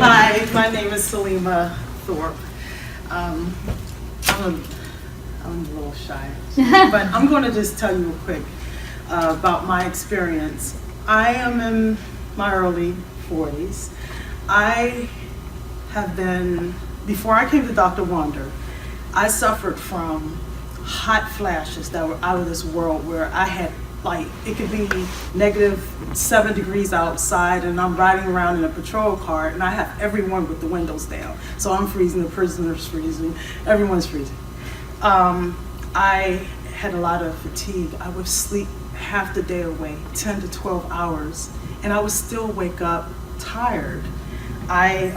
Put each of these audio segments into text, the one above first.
Hi, my name is Salima Thorpe. I'm a little shy, but I'm going to just tell you real quick about my experience. I am in my early 40s. I have been, before I came to Dr. Wonder, I suffered from hot flashes that were out of this world, where I had, like, it could be -7 degrees outside and I'm riding around in a patrol car and I have everyone with the windows down. So I'm freezing, the prisoner's freezing, everyone's freezing. I had a lot of fatigue. I would sleep half the day away, 10 to 12 hours, and I would still wake up tired. I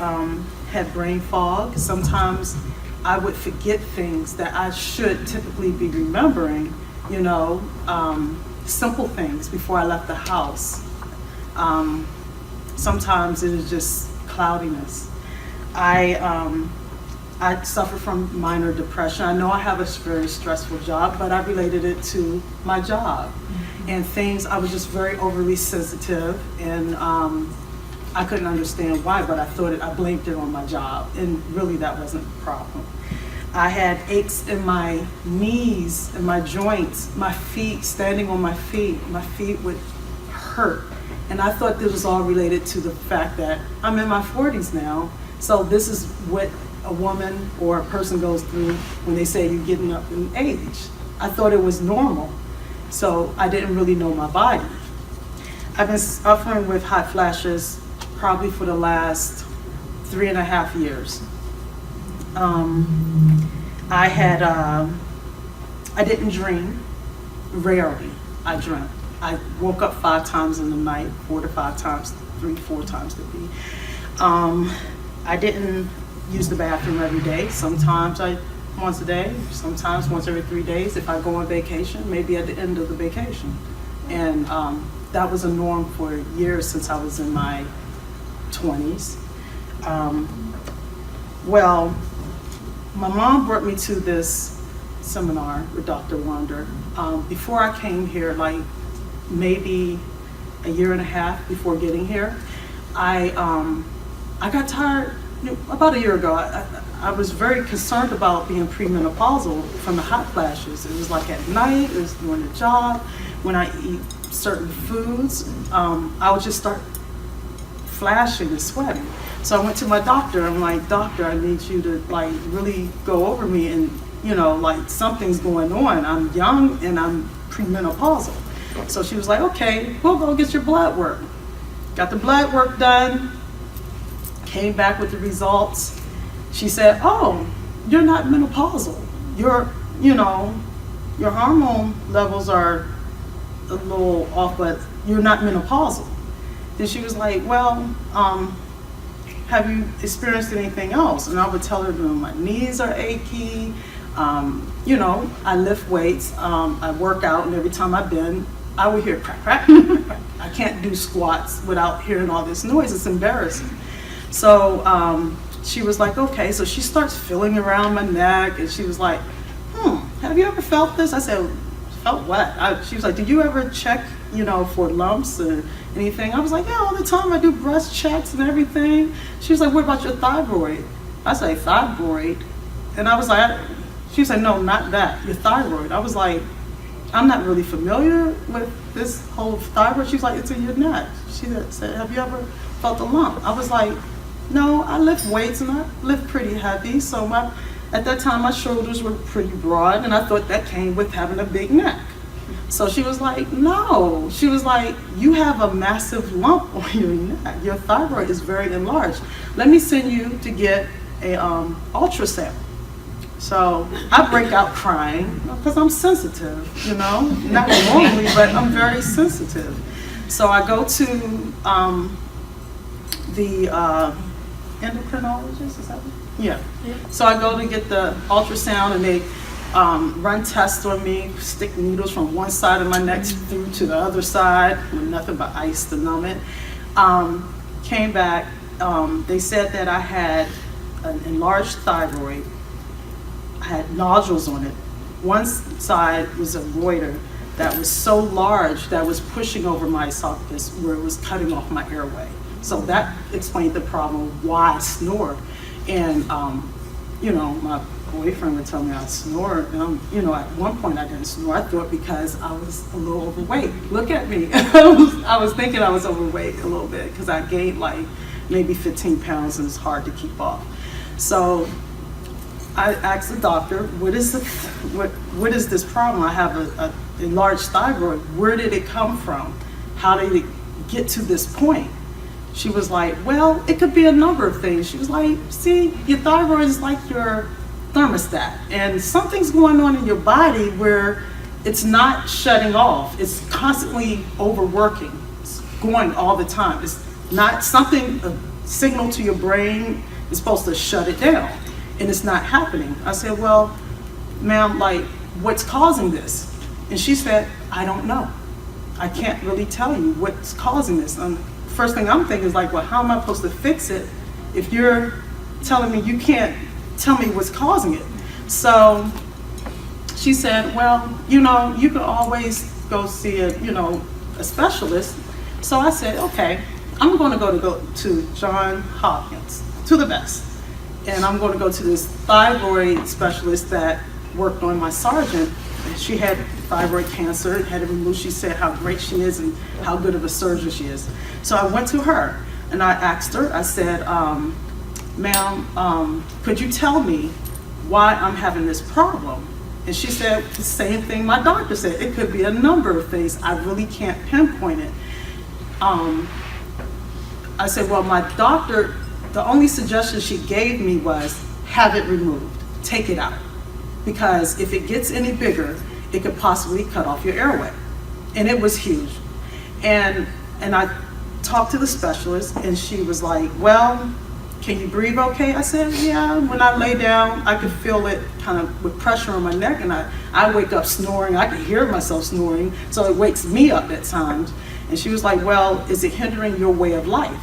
had brain fog. Sometimes I would forget things that I should typically be remembering, you know, simple things before I left the house. Sometimes it is just cloudiness. I suffer from minor depression. I know I have a very stressful job, but I related it to my job. And things, I was just very overly sensitive, and I couldn't understand why, but I blamed it on my job, and really that wasn't the problem. I had aches in my knees and my joints, my feet, standing on my feet would hurt. And I thought this was all related to the fact that I'm in my 40s now, so this is what a woman or a person goes through when they say you're getting up in age. I thought it was normal, so I didn't really know my body. I've been suffering with hot flashes probably for the last 3.5 years. I didn't dream. Rarely I dreamt. I woke up 5 times in the night, 4 to 5 times, 3-4 times to be. I didn't use the bathroom every day. Sometimes once a day, sometimes once every 3 days. If I go on vacation, maybe at the end of the vacation. And that was a norm for years since I was in my 20s. Well, my mom brought me to this seminar with Dr. Wonder. Before I came here, like maybe a year and a half before getting here, I got tired. About a year ago, I was very concerned about being premenopausal from the hot flashes. It was like at night, it was during the job, when I eat certain foods, I would just start flashing and sweating. So I went to my doctor. I'm like, doctor, I need you to like really go over me, and you know, like something's going on. I'm young and I'm premenopausal. So she was like, okay, we'll go get your blood work. Got the blood work done, came back with the results. She said, oh, you're not menopausal. Your hormone levels are a little off, but you're not menopausal. Then she was like, well, have you experienced anything else? And I would tell her, my knees are achy. I lift weights, I work out, and every time I bend, I would hear crack, crack, crack. I can't do squats without hearing all this noise. It's embarrassing. So she was like, okay. So she starts feeling around my neck, and she was like, have you ever felt this? I said, felt what? She was like, did you ever check, for lumps or anything? I was like, yeah, all the time. I do breast checks and everything. She was like, what about your thyroid? I said, thyroid? And I was like, she said, no, not that, your thyroid. I was like, I'm not really familiar with this whole thyroid. She was like, it's in your neck. She said, have you ever felt a lump? I was like, no, I lift weights and I lift pretty heavy. So at that time, my shoulders were pretty broad, and I thought that came with having a big neck. So she was like, no. She was like, you have a massive lump on your neck. Your thyroid is very enlarged. Let me send you to get a ultrasound. So I break out crying because I'm sensitive, not normally, but I'm very sensitive. So I go to the endocrinologist, is that what? Yeah. So I go to get the ultrasound, and they run tests on me, stick needles from one side of my neck through to the other side with nothing but ice to numb it. Came back, they said that I had an enlarged thyroid. I had nodules on it. One side was a goiter that was so large that was pushing over my esophagus, where it was cutting off my airway. So that explained the problem, why I snore. And, you know, my boyfriend would tell me I snore. And, you know, at one point I didn't snore. I thought because I was a little overweight. Look at me. I was thinking I was overweight a little bit because I gained like maybe 15 pounds and it's hard to keep off. So I asked the doctor, what is this problem? I have a enlarged thyroid. Where did it come from? How did it get to this point? She was like, well, it could be a number of things. She was like, see, your thyroid is like your thermostat, and something's going on in your body where it's not shutting off. It's constantly overworking. It's going all the time. It's not something, a signal to your brain is supposed to shut it down, and it's not happening. I said, well, ma'am, like, what's causing this? And she said, I don't know. I can't really tell you what's causing this. First thing I'm thinking is like, well, how am I supposed to fix it if you're telling me you can't tell me what's causing it? So she said, well, you know, you can always go see a specialist. So I said, okay, I'm going to go to Johns Hopkins, to the best. And I'm going to go to this thyroid specialist that worked on my sergeant. She had thyroid cancer, had it removed. She said how great she is and how good of a surgeon she is. So I went to her and I asked her, I said, ma'am, could you tell me why I'm having this problem? And she said the same thing my doctor said. It could be a number of things. I really can't pinpoint it. I said, well, my doctor, the only suggestion she gave me was have it removed, take it out. Because if it gets any bigger, it could possibly cut off your airway. And it was huge. And I talked to the specialist and she was like, well, can you breathe okay? I said, yeah. When I lay down, I could feel it kind of with pressure on my neck, and I wake up snoring. I can hear myself snoring, so it wakes me up at times. And she was like, well, is it hindering your way of life?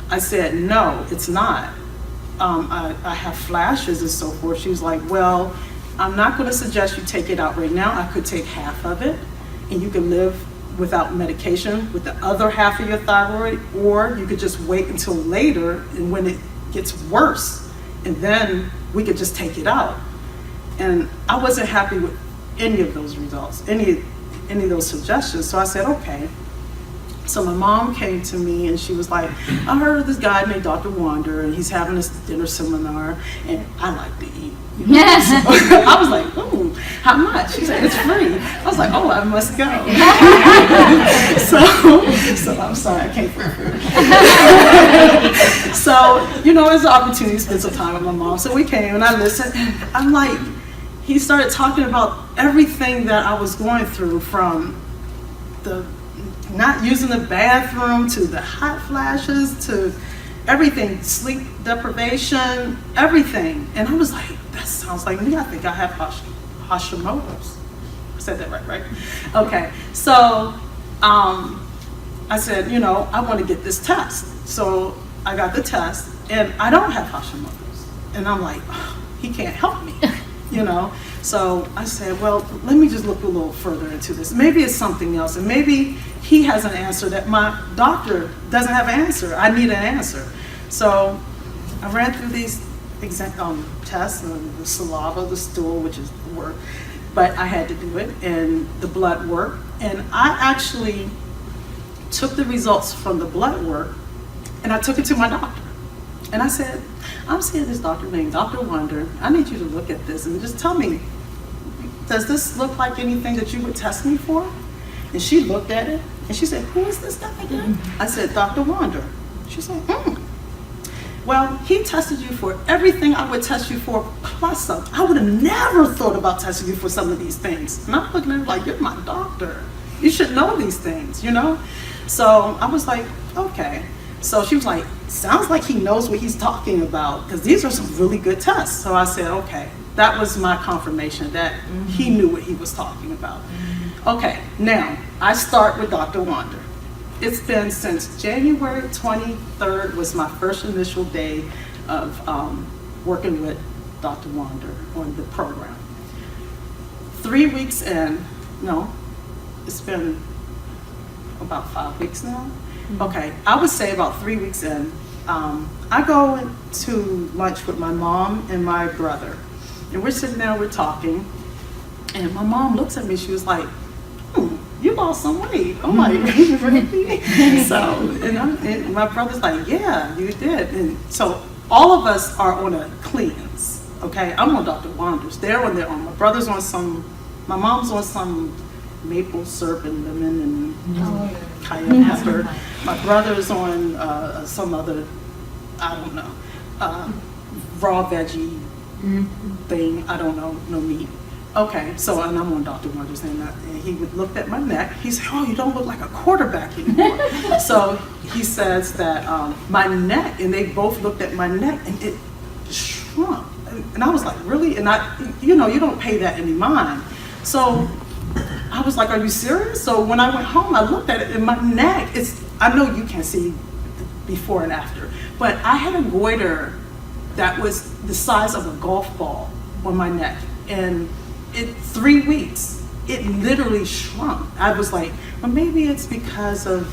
I said, no, it's not. I have flashes and so forth. She was like, well, I'm not going to suggest you take it out right now. I could take half of it, and you can live without medication with the other half of your thyroid, or you could just wait until later and when it gets worse, and then we could just take it out. And I wasn't happy with any of those results, any of those suggestions. So I said, okay. So my mom came to me and she was like, I heard of this guy named Dr. Wander, and he's having this dinner seminar, and I like to eat. You know? So I was like, ooh, how much? She said, it's free. I was like, oh, I must go. so I'm sorry, I can't free food. So, you know, it's an opportunity to spend some time with my mom. So we came and I listened, and I'm like, he started talking about everything that I was going through, from the not using the bathroom to the hot flashes to everything, sleep deprivation, everything. And I was like, that sounds like me. I think I have Hashimoto's. I said that right? Okay. So I said, you know, I want to get this test. So I got the test, and I don't have Hashimoto's. And I'm like, oh, he can't help me, you know? So I said, well, let me just look a little further into this. Maybe it's something else, and maybe he has an answer that my doctor doesn't have an answer. I need an answer. So I ran through these tests, the saliva, the stool, which is the work, but I had to do it, and the blood work. And I actually took the results from the blood work and I took it to my doctor. And I said, I'm seeing this doctor named Dr. Wonder. I need you to look at this and just tell me, does this look like anything that you would test me for? And she looked at it and she said, who is this guy again? I said, Dr. Wonder. She said, well, he tested you for everything I would test you for plus some. I would have never thought about testing you for some of these things. And I'm looking at her like, you're my doctor. You should know these things, you know? So I was like, okay. So she was like, sounds like he knows what he's talking about, because these are some really good tests. So I said, okay. That was my confirmation that he knew what he was talking about. Okay, now I start with Dr. Wander. It's been since January 23rd was my first initial day of working with Dr. Wander on the program. 3 weeks in, no, it's been about 5 weeks now, Okay, I would say about 3 weeks in, I go to lunch with my mom and my brother, and we're sitting there, we're talking, and my mom looks at me, she was like, you lost some weight. I'm like, really? So, and my brother's like, yeah, you did. And so all of us are on a cleanse, okay? I'm on Dr. Wander's. They're on their own. My brother's on my mom's on some maple syrup and lemon and cayenne pepper. My brother's on some other, I don't know, raw veggie thing. I don't know, no meat. Okay, so, and I'm on Dr. Wander's, and he would look at my neck. He said, oh, you don't look like a quarterback anymore. So he says that my neck, and they both looked at my neck, and it shrunk. And I was like, really? And you don't pay that any mind. So I was like, are you serious? So when I went home, I looked at it, and my neck, I know you can't see before and after, but I had a goiter that was the size of a golf ball on my neck. And in 3 weeks, it literally shrunk. I was like, well, maybe it's because of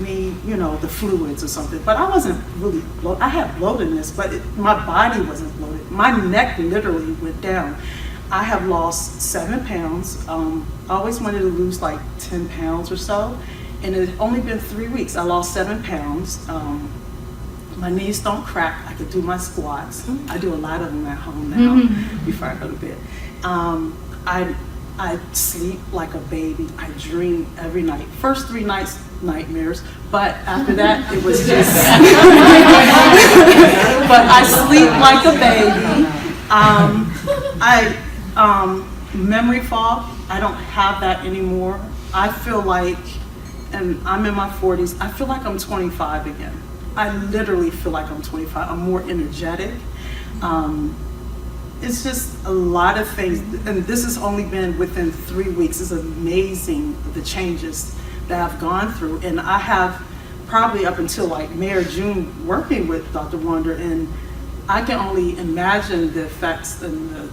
me, the fluids or something. But I wasn't really bloated. I had bloatedness, but my body wasn't bloated. My neck literally went down. I have lost 7 pounds. I always wanted to lose like 10 pounds or so. And it's only been 3 weeks. I lost 7 pounds. My knees don't crack. I can do my squats. I do a lot of them at home now before I go to bed. I sleep like a baby. I dream every night. First 3 nights, nightmares, but after that, it was just, but I sleep like a baby. Memory fog, I don't have that anymore. I feel like, and I'm in my 40s, I feel like I'm 25 again. I literally feel like I'm 25. I'm more energetic. It's just a lot of things, and this has only been within 3 weeks. It's amazing the changes that I've gone through, and I have probably up until like May or June working with Dr. Wander, and I can only imagine the effects and the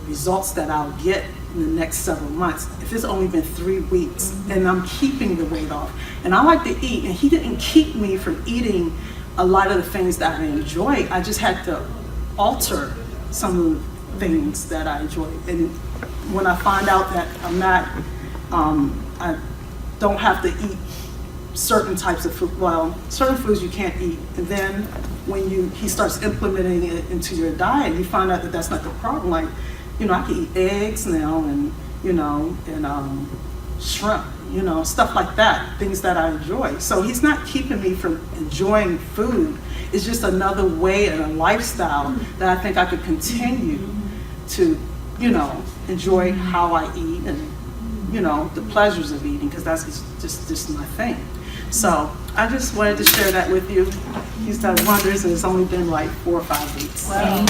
results that I'll get in the next several months. If it's only been 3 weeks, and I'm keeping the weight off, and I like to eat, and he didn't keep me from eating a lot of the things that I enjoy. I just had to alter some of the things that I enjoy. And when I find out that I don't have to eat certain types of food, certain foods you can't eat, and then when he starts implementing it into your diet, you find out that that's not the problem. Like, I can eat eggs now, and shrimp, stuff like that, things that I enjoy. So he's not keeping me from enjoying food. It's just another way and a lifestyle that I think I could continue to, enjoy how I eat and, the pleasures of eating, because that's just my thing. So I just wanted to share that with you. He's done wonders, and it's only been like 4 or 5 weeks. Wow.